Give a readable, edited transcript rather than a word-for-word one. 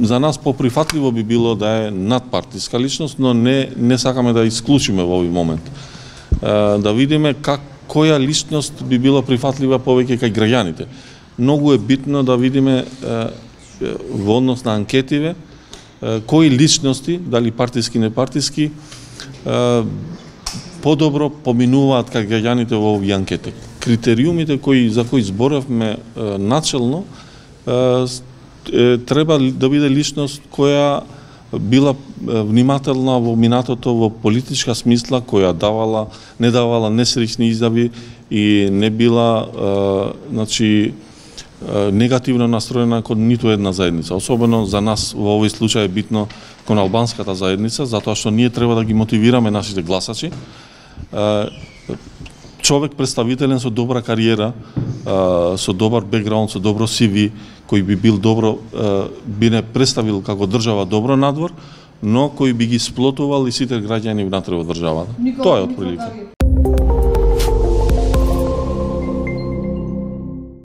за нас поприфатливо би било да е надпартиска личност, но не сакаме да исклучиме во овој момент. Да видиме која личност би била прифатлива повеќе кај граѓаните. Многу е битно да видиме во однос на анкетиве кои личности, дали партиски, непартиски, подобро поминуваат кај граѓаните во овие анкети. Критериумите за кои зборавме начелно треба да биде личност која била внимателна во минатото во политичка смисла, која не давала несреќни изјави и не била негативно настроена кон ниту една заедница. Особено за нас во овој случај е битно кон албанската заедница, затоа што ние треба да ги мотивираме нашите гласачи. Човек представителен со добра кариера, со добар бекграунд, со добро CV, кој би бил би не представил како држава добро надвор, но кој би ги сплотувал и сите граѓани внатре во државата. Тоа е од прилика.